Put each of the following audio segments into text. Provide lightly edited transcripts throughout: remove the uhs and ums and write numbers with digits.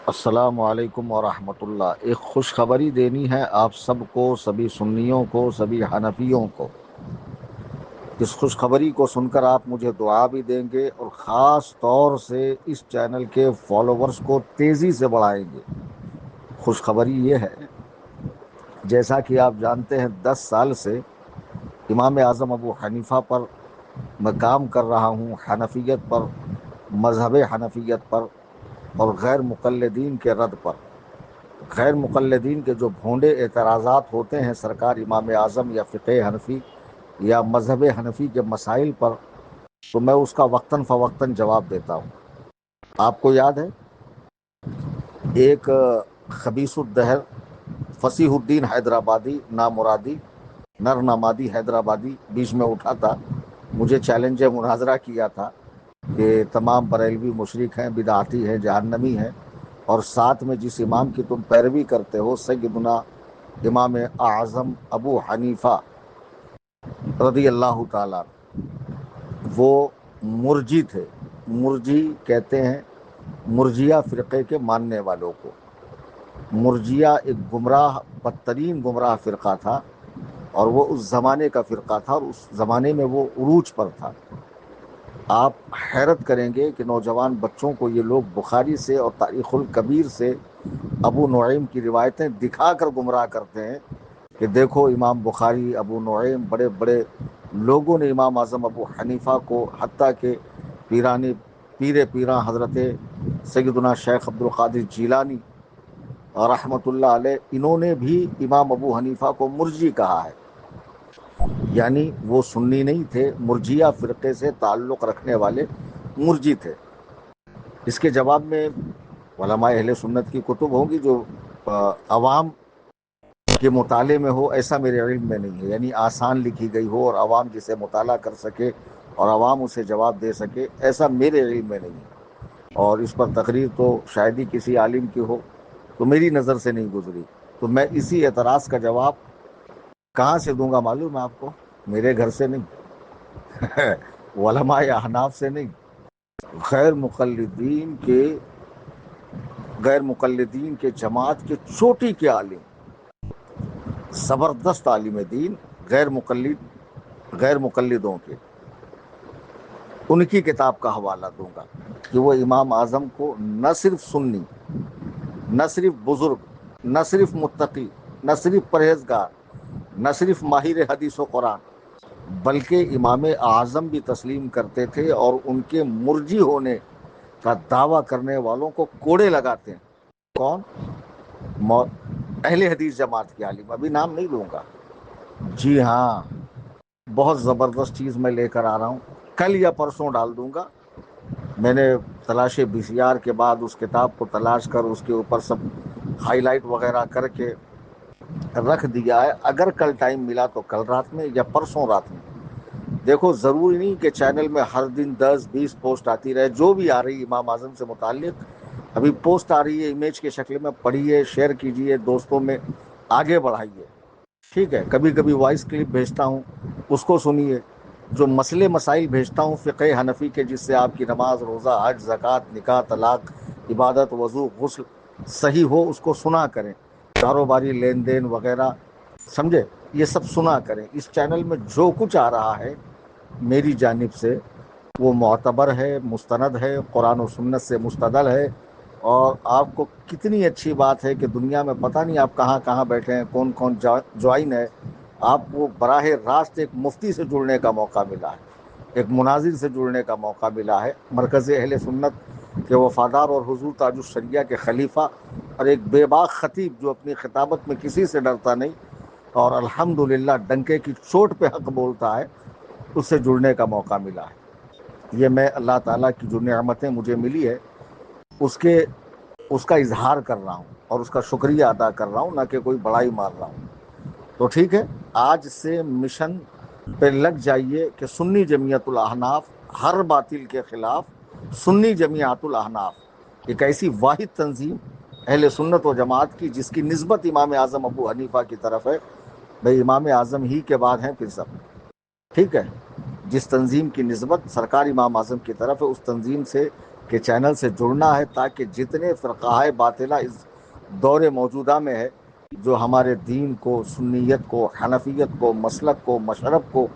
السلام علیکم ورحمۃ اللہ۔ ایک خوشخبری دینی ہے آپ سب کو، سبھی سنیوں کو، سبھی حنفیوں کو۔ اس خوشخبری کو سن کر آپ مجھے دعا بھی دیں گے اور خاص طور سے اس چینل کے فالوورز کو تیزی سے بڑھائیں گے۔ خوشخبری یہ ہے، جیسا کہ آپ جانتے ہیں 10 سال سے امام اعظم ابو حنیفہ پر میں کام کر رہا ہوں، حنفیت پر، مذہب حنفیت پر اور غیر مقلدین کے رد پر۔ غیر مقلدین کے جو بھونڈے اعتراضات ہوتے ہیں سرکار امام اعظم یا فقہ حنفی یا مذہب حنفی کے مسائل پر، تو میں اس کا وقتاً فوقتاً جواب دیتا ہوں۔ آپ کو یاد ہے ایک خبیث الدہر فصیح الدین حیدرآبادی نامرادی نر نامادی حیدرآبادی بیچ میں اٹھا تھا، مجھے چیلنج مناظرہ کیا تھا کہ تمام بریلوی مشرک ہیں، بدعتی ہیں، جہنمی ہیں، اور ساتھ میں جس امام کی تم پیروی کرتے ہو سیدنا امام اعظم ابو حنیفہ رضی اللہ تعالیٰ، وہ مرجی تھے۔ مرجی کہتے ہیں مرجیہ فرقے کے ماننے والوں کو۔ مرجیہ ایک گمراہ، بدترین گمراہ فرقہ تھا، اور وہ اس زمانے کا فرقہ تھا، اور اس زمانے میں وہ عروج پر تھا۔ آپ حیرت کریں گے کہ نوجوان بچوں کو یہ لوگ بخاری سے اور تاریخ الکبیر سے ابو نعیم کی روایتیں دکھا کر گمراہ کرتے ہیں کہ دیکھو امام بخاری، ابو نعیم، بڑے بڑے لوگوں نے امام اعظم ابو حنیفہ کو، حتیٰ کہ پیراں حضرت سیدنا شیخ عبد القادر جیلانی رحمۃ اللہ علیہ، انہوں نے بھی امام ابو حنیفہ کو مرجی کہا ہے۔ یعنی وہ سنی نہیں تھے، مرجیہ فرقے سے تعلق رکھنے والے مرجی تھے۔ اس کے جواب میں علماء اہل سنت کی کتب ہوں گی جو عوام کے مطالعے میں ہو، ایسا میرے علم میں نہیں ہے، یعنی آسان لکھی گئی ہو اور عوام جسے مطالعہ کر سکے اور عوام اسے جواب دے سکے، ایسا میرے علم میں نہیں ہے۔ اور اس پر تقریر تو شاید ہی کسی عالم کی ہو، تو میری نظر سے نہیں گزری، تو میں اسی اعتراض کا جواب کہاں سے دوں گا معلوم ہے آپ کو؟ میرے گھر سے نہیں، علماء احناف سے نہیں، غیر مقلدین کے جماعت کے چوٹی کے عالم، زبردست عالم دین، غیر مقلدوں کے، ان کی کتاب کا حوالہ دوں گا کہ وہ امام اعظم کو نہ صرف سنی، نہ صرف بزرگ، نہ صرف متقی، نہ صرف پرہیزگار، نہ صرف ماہر حدیث و قرآن، بلکہ امام اعظم بھی تسلیم کرتے تھے، اور ان کے مرجی ہونے کا دعویٰ کرنے والوں کو کوڑے لگاتے ہیں۔ کون؟ اہل حدیث جماعت کے عالم، ابھی نام نہیں لوں گا۔ جی ہاں، بہت زبردست چیز میں لے کر آ رہا ہوں، کل یا پرسوں ڈال دوں گا۔ میں نے تلاش بسیار کے بعد اس کتاب کو تلاش کر اس کے اوپر سب ہائی لائٹ وغیرہ کر کے رکھ دیا ہے، اگر کل ٹائم ملا تو کل رات میں یا پرسوں رات میں۔ دیکھو ضروری نہیں کہ چینل میں ہر دن 10-20 پوسٹ آتی رہے، جو بھی آ رہی امام اعظم سے متعلق ابھی پوسٹ آ رہی ہے امیج کے شکل میں، پڑھیے، شیئر کیجئے، دوستوں میں آگے بڑھائیے، ٹھیک ہے؟ کبھی کبھی وائس کلپ بھیجتا ہوں، اس کو سنیے۔ جو مسئلے مسائل بھیجتا ہوں فقہ حنفی کے، جس سے آپ کی نماز، روزہ، حج، زکوٰۃ، نکاح، طلاق، عبادت، وضو، غسل صحیح ہو، اس کو سنا کریں۔ کاروباری لین دین وغیرہ، سمجھے، یہ سب سنا کریں۔ اس چینل میں جو کچھ آ رہا ہے میری جانب سے وہ معتبر ہے، مستند ہے، قرآن و سنت سے مستدل ہے۔ اور آپ کو کتنی اچھی بات ہے کہ دنیا میں پتہ نہیں آپ کہاں کہاں بیٹھے ہیں، کون کون جوائن ہے، آپ کو براہ راست ایک مفتی سے جڑنے کا موقع ملا ہے، ایک مناظر سے جڑنے کا موقع ملا ہے، مرکز اہل سنت کے وفادار اور حضور تاج الشریعہ کے خلیفہ، اور ایک بے باک خطیب جو اپنی خطابت میں کسی سے ڈرتا نہیں اور الحمدللہ ڈنکے کی چوٹ پہ حق بولتا ہے، اس سے جڑنے کا موقع ملا ہے۔ یہ میں اللہ تعالیٰ کی جو نعمتیں مجھے ملی ہے اس کا اظہار کر رہا ہوں اور اس کا شکریہ ادا کر رہا ہوں، نہ کہ کوئی بڑائی مار رہا ہوں۔ تو ٹھیک ہے، آج سے مشن پہ لگ جائیے کہ سنی جمعیت الاحناف ہر باطل کے خلاف، سنی جمعیت الاحناف ایک ایسی واحد تنظیم اہل سنت و جماعت کی جس کی نسبت امام اعظم ابو حنیفہ کی طرف ہے۔ بھئی امام اعظم ہی کے بعد ہیں پھر سب، ٹھیک ہے؟ جس تنظیم کی نسبت سرکار امام اعظم کی طرف ہے، اس تنظیم سے کہ چینل سے جڑنا ہے تاکہ جتنے فرقہ باطلہ اس دور موجودہ میں ہے جو ہمارے دین کو، سنیت کو، حنفیت کو، مسلک کو، مشرب کو،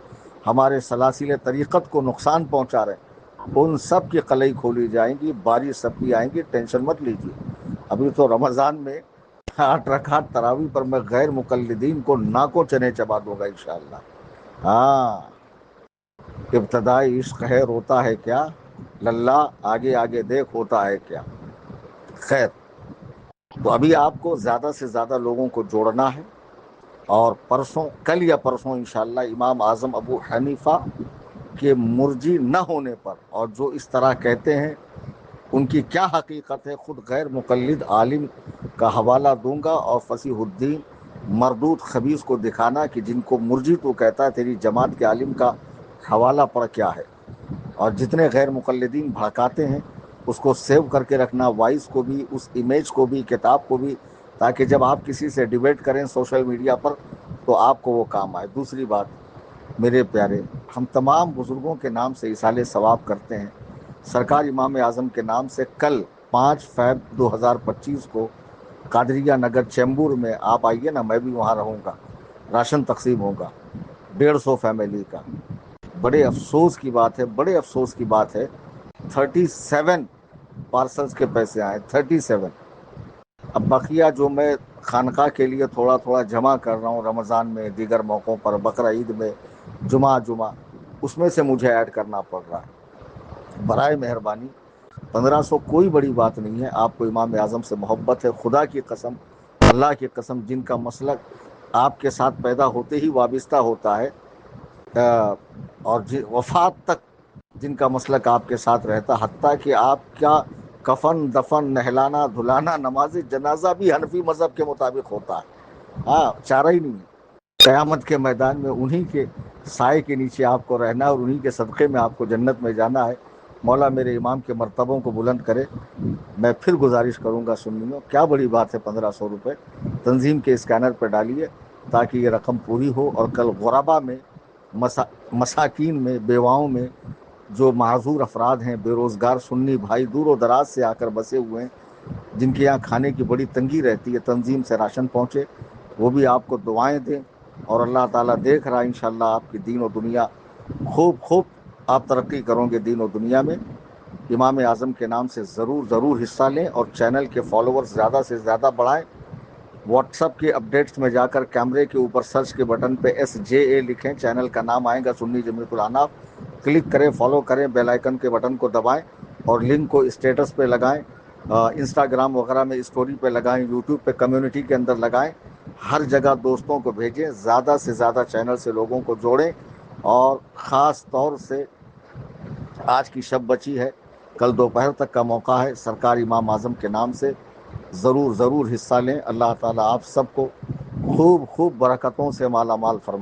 ہمارے سلاسل طریقت کو نقصان پہنچا رہے ہیں، ان سب کی قلعی کھولی جائیں گی، باری سب کی آئیں گی، ٹینشن مت لیجیے۔ ابھی تو رمضان میں 8 رکعت تراویح پر میں غیر مقلدین کو ناکوں چنے چبا دوں گا انشاءاللہ۔ ہاں، ابتدائی عشق ہے روتا ہے کیا، للہ آگے آگے دیکھ ہوتا ہے کیا۔ خیر، تو ابھی آپ کو زیادہ سے زیادہ لوگوں کو جوڑنا ہے، اور پرسوں، کل یا پرسوں انشاءاللہ امام اعظم ابو حنیفہ کے مرجی نہ ہونے پر، اور جو اس طرح کہتے ہیں ان کی کیا حقیقت ہے، خود غیر مقلد عالم کا حوالہ دوں گا، اور فصیح الدین مردود خبیث کو دکھانا کہ جن کو مرجی تو کہتا ہے تیری جماعت کے عالم کا حوالہ پر کیا ہے۔ اور جتنے غیر مقلدین بھڑکاتے ہیں اس کو سیو کر کے رکھنا، وائس کو بھی، اس امیج کو بھی، کتاب کو بھی، تاکہ جب آپ کسی سے ڈیبیٹ کریں سوشل میڈیا پر تو آپ کو وہ کام آئے۔ دوسری بات، میرے پیارے، ہم تمام بزرگوں کے نام سے ایصال ثواب کرتے ہیں۔ سرکار امام اعظم کے نام سے کل 5 فیب 2025 کو قادریہ نگر چیمبور میں آپ آئیے نا، میں بھی وہاں رہوں گا، راشن تقسیم ہوگا 150 فیملی کا۔ بڑے افسوس کی بات ہے، بڑے افسوس کی بات ہے، 37 پارسلز کے پیسے آئے، 37۔ اب بقیہ جو میں خانقاہ کے لیے تھوڑا تھوڑا جمع کر رہا ہوں رمضان میں، دیگر موقعوں پر، بقرعید میں، جمعہ، اس میں سے مجھے ایڈ کرنا پڑ رہا ہے۔ برائے مہربانی 1500 کوئی بڑی بات نہیں ہے۔ آپ کو امام اعظم سے محبت ہے، خدا کی قسم، اللہ کی قسم، جن کا مسلک آپ کے ساتھ پیدا ہوتے ہی وابستہ ہوتا ہے، اور وفات تک جن کا مسلک آپ کے ساتھ رہتا، حتیٰ کہ آپ کا کفن دفن، نہلانا دھلانا، نماز جنازہ بھی حنفی مذہب کے مطابق ہوتا ہے۔ ہاں، چارہ ہی نہیں ہے۔ قیامت کے میدان میں انہی کے سائے کے نیچے آپ کو رہنا ہے، اور انہی کے صدقے میں آپ کو جنت میں جانا ہے۔ مولا میرے امام کے مرتبوں کو بلند کرے۔ میں پھر گزارش کروں گا سنیوں، کیا بڑی بات ہے 1500 روپے تنظیم کے اسکینر پہ ڈالیے تاکہ یہ رقم پوری ہو، اور کل غربا میں، مساکین میں، بیواؤں میں، جو معذور افراد ہیں، بے روزگار سنی بھائی دور و دراز سے آ کر بسے ہوئے ہیں، جن کے یہاں کھانے کی بڑی تنگی رہتی ہے، تنظیم سے راشن پہنچے، وہ بھی آپ کو دعائیں دیں، اور اللہ تعالیٰ دیکھ رہا ہے انشاءاللہ آپ کی دین و دنیا، خوب آپ ترقی کرو گے دین و دنیا میں۔ امام اعظم کے نام سے ضرور حصہ لیں، اور چینل کے فالوورز زیادہ سے زیادہ بڑھائیں۔ واٹس ایپ کے اپڈیٹس میں جا کر کیمرے کے اوپر سرچ کے بٹن پہ SJA لکھیں، چینل کا نام آئے گا سنی جمعیت الاحناف، کلک کریں، فالو کریں، بیل آئیکن کے بٹن کو دبائیں، اور لنک کو اسٹیٹس پہ لگائیں، انسٹاگرام وغیرہ میں اسٹوری پہ لگائیں، یوٹیوب پہ کمیونٹی کے اندر لگائیں، ہر جگہ دوستوں کو بھیجیں، زیادہ سے زیادہ چینل سے لوگوں کو جوڑیں، اور خاص طور سے آج کی شب بچی ہے، کل دوپہر تک کا موقع ہے، سرکار امام اعظم کے نام سے ضرور حصہ لیں۔ اللہ تعالیٰ آپ سب کو خوب برکتوں سے مالا مال فرمائے۔